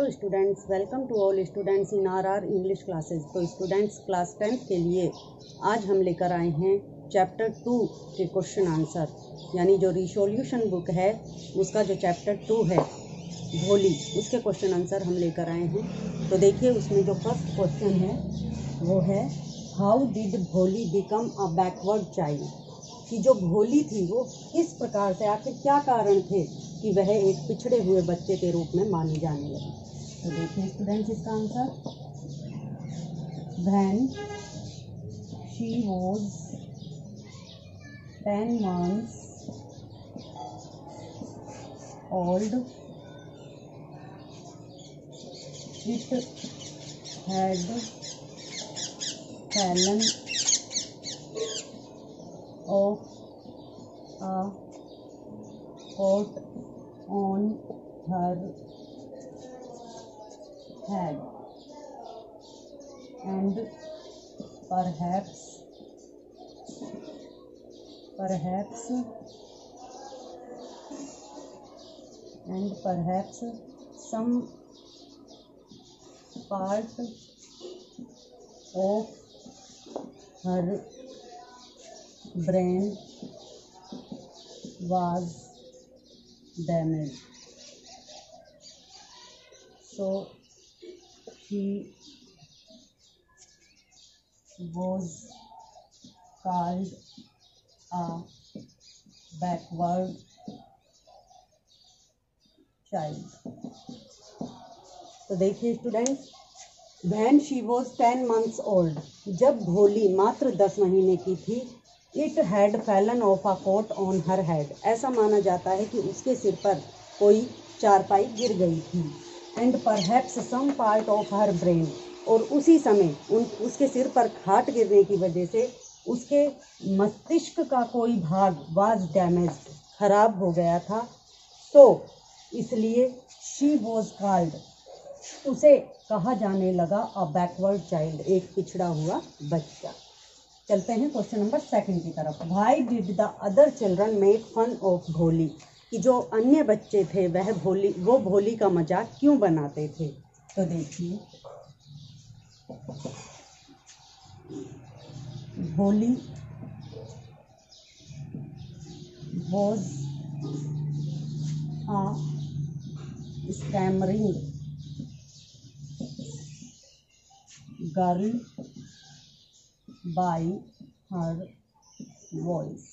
Hello students, welcome to all students in our English classes. तो students class 10th के लिए आज हम लेकर आए हैं चैप्टर 2 के क्वेश्चन आंसर, यानी जो रिसोल्यूशन बुक है उसका जो चैप्टर 2 है भोली, उसके क्वेश्चन आंसर हम लेकर आए हैं। तो देखिए उसमें जो फर्स्ट क्वेश्चन है वो है हाउ डिड भोली बिकम अ बैकवर्ड चाइल्ड, कि जो भोली थी वो किस प्रकार से, आखिर क्या कारण थे कि वह एक पिछड़े हुए बच्चे के रूप में मानी जाने लगी। तो देखिए स्टूडेंट्स इसका answer, when she was 10 months old, it had fallen off a coat on her head, and perhaps some part of her brain was damaged, so she was called a backward child। तो देखिए students, when she was 10 months old, जब भोली मात्र 10 महीने की थी, it had fallen off a cot on her head, ऐसा माना जाता है कि उसके सिर पर कोई चारपाई गिर गई थी। And perhaps some part of her brain, और उसी समय उसके सिर पर खाट गिरने की वजह से उसके मस्तिष्क का कोई भाग वाज डैमेज्ड, खराब हो गया था। तो इसलिए शी वॉज कॉल्ड, उसे कहा जाने लगा अ बैकवर्ड चाइल्ड, एक पिछड़ा हुआ बच्चा। चलते हैं क्वेश्चन नंबर 2 की तरफ। Why did the other children make fun of Bholi, कि जो अन्य बच्चे थे वो भोली का मजाक क्यों बनाते थे। तो देखिए भोली was a stammering girl by her voice,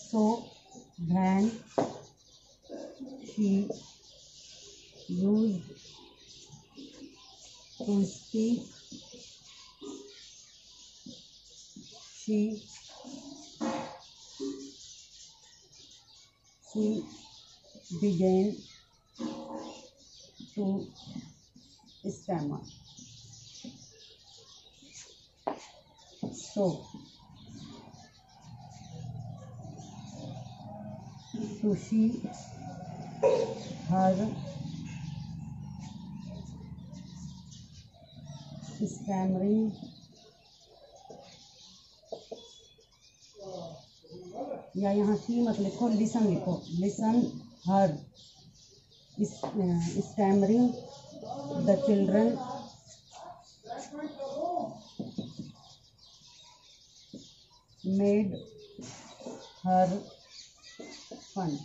so when she used to speak, she began to stammer, so to see her stammering या यहाँ सी मत लिखो, लिसन लिखो, listen her stammering the children made her fun,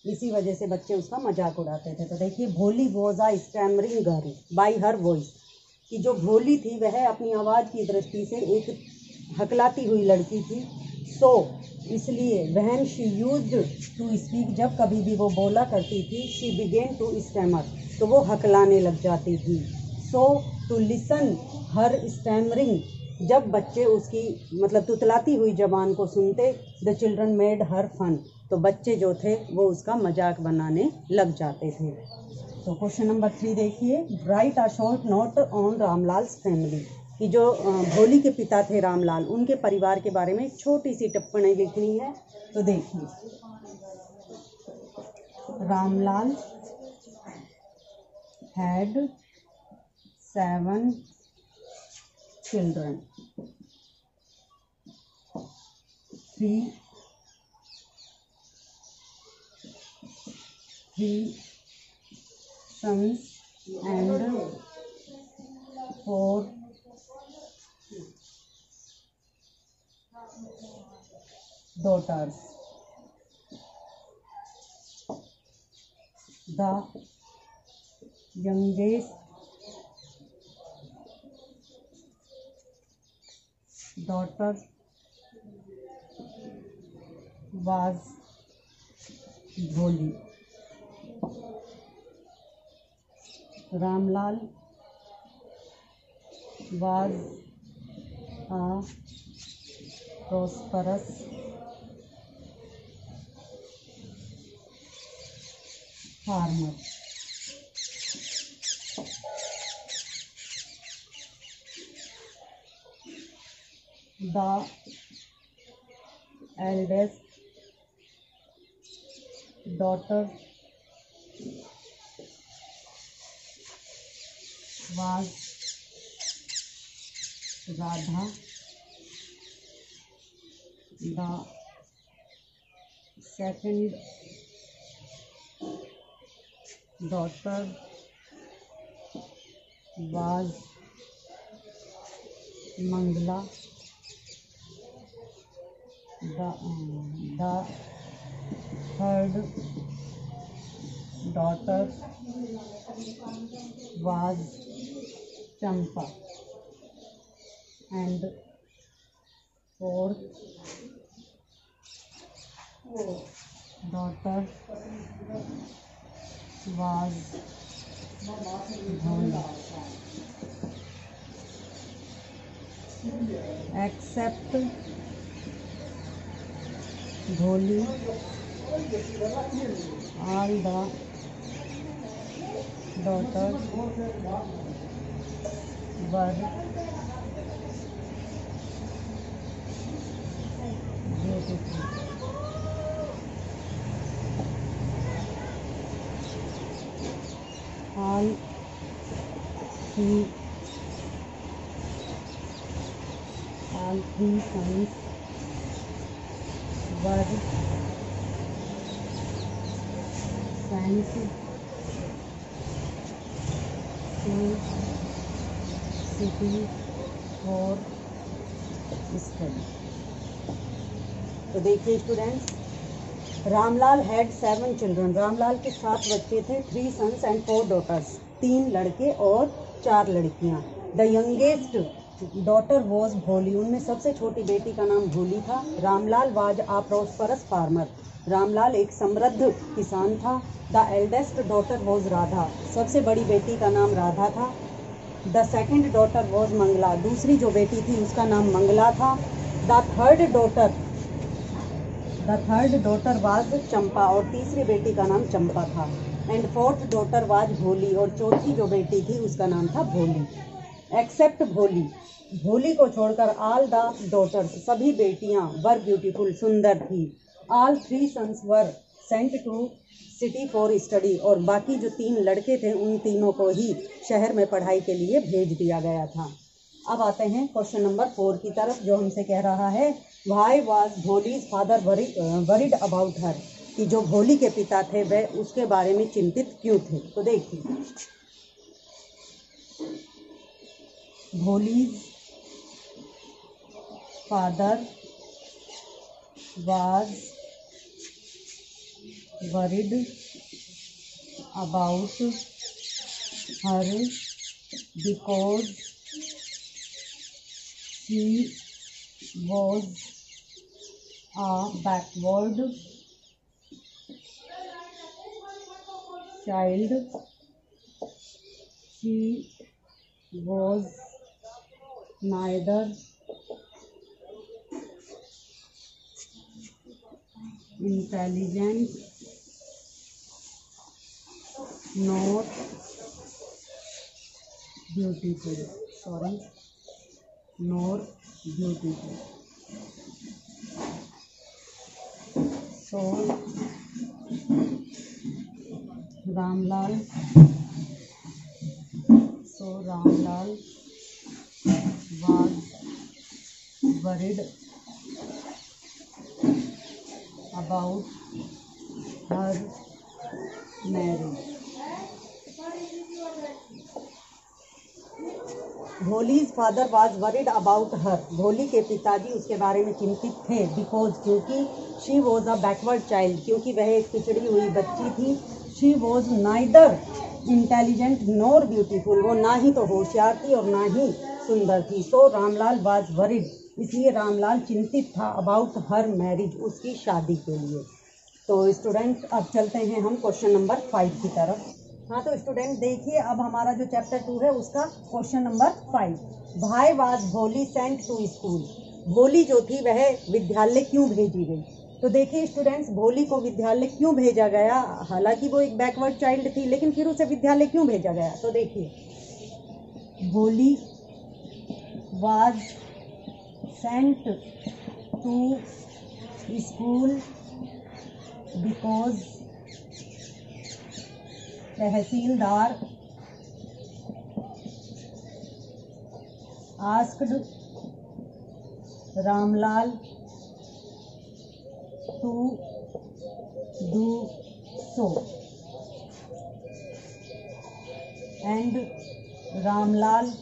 इसी वजह से बच्चे उसका मजाक उड़ाते थे। तो देखिए Bholi was a stammering girl by her voice, कि जो भोली थी वह अपनी आवाज़ की दृष्टि से एक हकलाती हुई लड़की थी। सो इसलिए when she used to speak, जब कभी भी वो बोला करती थी, शी बिगेन टू स्टैमर, तो वो हकलाने लग जाती थी। So to listen her stammering, जब बच्चे उसकी मतलब तुतलाती हुई जबान को सुनते, the children made her fun, तो बच्चे जो थे वो उसका मजाक बनाने लग जाते थे। तो क्वेश्चन नंबर 3 देखिए, write a short note on Ramlal's family, कि जो भोली के पिता थे रामलाल, उनके परिवार के बारे में एक छोटी सी टिप्पणी लिखनी है। तो देखिए Ramlal had 7 children, 3 3 sons and 4 daughters. The youngest daughter was Bholi. Ramlal was a prosperous farmer. The eldest daughter was Radha. The second daughter was Mangala. The third daughter was Champa, and fourth daughter was Bhola. Except Bholi, all the daughters were beautiful. All three sons were sent to city for study. तो देखिए students, Ramlal had 7 children. Ramlal के 7 बच्चे थे. 3 sons and 4 daughters. 3 लड़के और 4 लड़कियां. The youngest daughter was भोली. उनमें सबसे छोटी बेटी का नाम भोली था. Ramlal was a prosperous farmer. Ramlal एक समृद्ध किसान था. The eldest daughter was Radha. सबसे बड़ी बेटी का नाम राधा था. The second daughter was Mangala. दूसरी जो बेटी थी उसका नाम मंगला था. The third daughter was Champa. और तीसरी बेटी का नाम चंपा था. एंड फोर्थ डॉटर वाज भोली. और चौथी जो बेटी थी उसका नाम था भोली. एक्सेप्ट भोली. भोली को छोड़कर ऑल द डॉटर्स, सभी बेटियां, वर ब्यूटीफुल, सुंदर थी. All 3 sons were sent to city for study. और बाकी जो 3 लड़के थे उन तीनों को ही शहर में पढ़ाई के लिए भेज दिया गया था. अब आते हैं क्वेश्चन नंबर 4 की तरफ, जो हमसे कह रहा है why was Bholi's father worried about her. कि जो भोली के पिता थे वह उसके बारे में चिंतित क्यों थे. तो देखिए, Bholi's father was worried about her because she was a backward child. She was neither intelligent nor beautiful. Nor beautiful. So Ramlal was worried about her marriage. Bholi's father was worried about her. भोली के पिताजी उसके बारे में चिंतित थे. Because क्योंकि she was a backward child, क्योंकि वह एक पिछड़ी हुई बच्ची थी. She was neither intelligent nor beautiful, वो ना ही तो होशियार थी और ना ही सुंदर थी. सो रामलाल वाज वरिड, इसलिए रामलाल चिंतित था अबाउट हर मैरिज, उसकी शादी के लिए. तो स्टूडेंट अब चलते हैं हम क्वेश्चन नंबर 5 की तरफ. हाँ तो स्टूडेंट देखिए, अब हमारा जो चैप्टर 2 है उसका क्वेश्चन नंबर 5. भाई वाज भोली सेंट टू स्कूल. भोली जो थी वह विद्यालय क्यों भेजी गई. तो देखिए स्टूडेंट्स, भोली को विद्यालय क्यों भेजा गया. हालांकि वो एक बैकवर्ड चाइल्ड थी, लेकिन फिर उसे विद्यालय क्यों भेजा गया. तो देखिए, Bholi was sent to school because tehsildar asked Ramlal to do so and Ramlal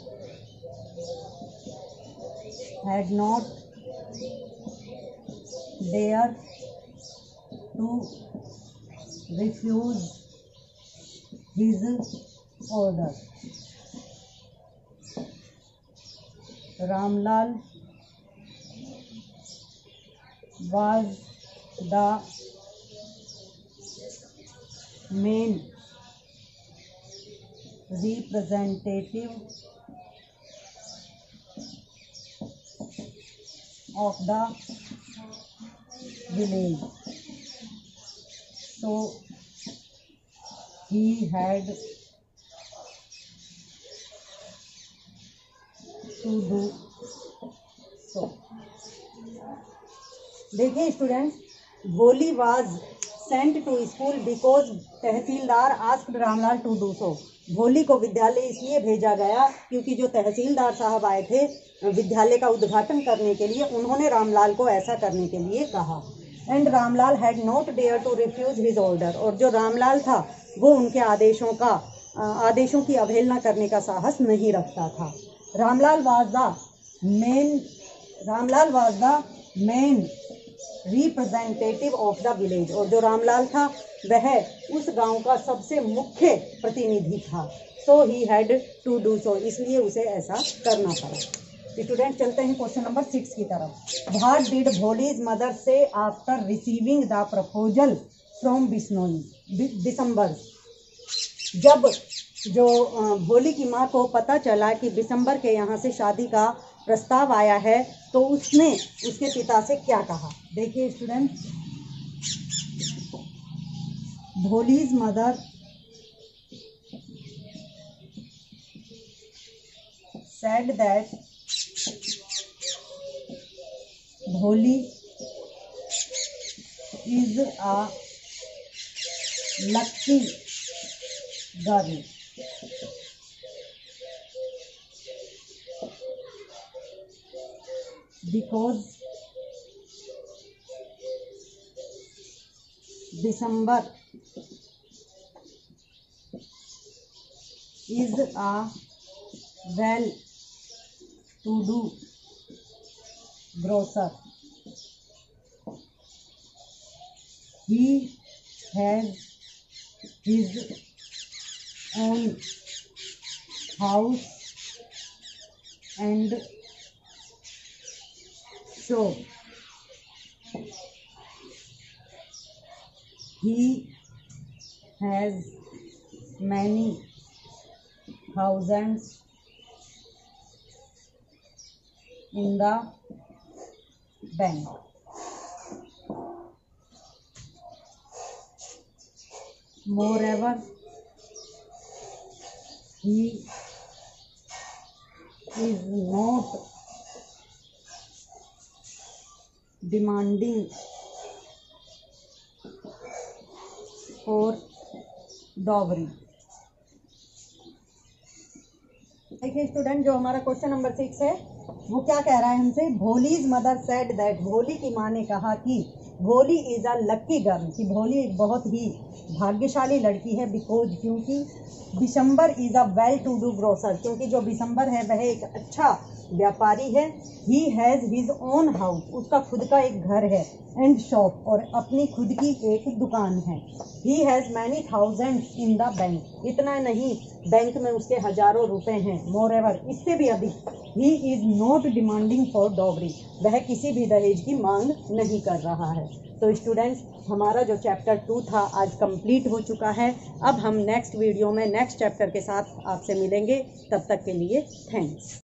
had not dared to refuse his order. Ramlal was the main representative of the village, so he had to do so. देखिए students, Bholi was sent to school because tehsildar asked Ramlal to do so. Bholi को विद्यालय इसलिए भेजा गया क्योंकि जो तहसीलदार साहब आए थे विद्यालय का उद्घाटन करने के लिए, उन्होंने रामलाल को ऐसा करने के लिए कहा. And Ramlal had not dare to refuse his order. और जो रामलाल था वो उनके आदेशों की अवहेलना करने का साहस नहीं रखता था. Ramlal was the main representative of the village. और जो रामलाल था वह उस गांव का सबसे मुख्य प्रतिनिधि था. So he had to do so, इसलिए उसे ऐसा करना पड़ा. स्टूडेंट चलते हैं क्वेश्चन नंबर 6 की तरफ. What did Bholi's mother say after receiving the proposal from Bishamber. जब जो भोली की माँ को पता चला कि दिसंबर के यहाँ से शादी का प्रस्ताव आया है, तो उसने उसके पिता से क्या कहा. देखिए student, Bholi's mother said that Bholi is a lucky girl. Because December is a well-to-do grocer. He has his own house and so he has many thousands in the bank. Moreover, he is not demanding for dowry. देखिए student, जो हमारा question number 6 है वो क्या कह रहा है हमसे. भोलीज मदर सेड दैट, भोली की माँ ने कहा कि भोली इज़ अ लकी गर्ल, कि भोली एक बहुत ही भाग्यशाली लड़की है। बिकॉज क्योंकि Bishambar is a well to do grocer, क्योंकि जो बिशंबर है वह एक अच्छा व्यापारी है। He has his own house, उसका खुद का एक घर है। एंड शॉप, और अपनी खुद की एक दुकान है। He has many thousands in the bank, इतना नहीं बैंक में उसके हजारों रुपए हैं। मोर एवर, इससे भी अधिक, he is not demanding for dowry, वह किसी भी दहेज की मांग नहीं कर रहा है। तो स्टूडेंट्स, हमारा जो चैप्टर 2 था आज कंप्लीट हो चुका है। अब हम नेक्स्ट वीडियो में नेक्स्ट चैप्टर के साथ आपसे मिलेंगे। तब तक के लिए थैंक्स।